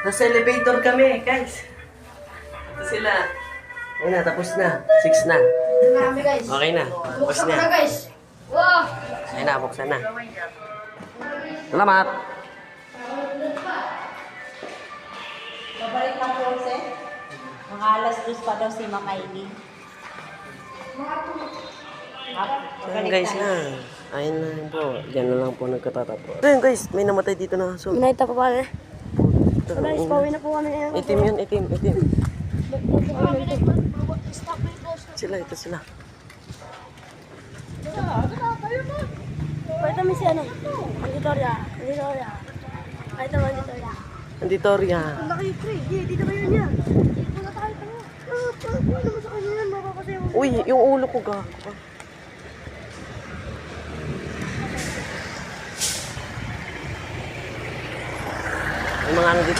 Nasa elevator kami, guys. Ito sila. Ayun na, tapos na. 6 na. Marami guys. Okay na. Tapos Buksan ko na. na guys. Wow! Ayun na, buksan na. Salamat. Babalik na po sir. Mga alas 2 pa daw si Ma'am Aileen. Ayun guys na. Ayun na yun po. Diyan na lang po nagkatatapos. Ayun guys, may namatay dito na aso. Minayta pa pala. Ito, Guys, pauwi na po kami ngayon. Itim yun, itim. Sila, ito sila. Pwede kami si ano? Manditoria. Ay, ito Manditoria. Andito riyan. Ang laki pre. Dito ba yun yan? Wala tayo pa nga. Ano naman sa kanya yan? Mapapatay mo. Uy, yung ulo ko ga. Yung mga ano dito.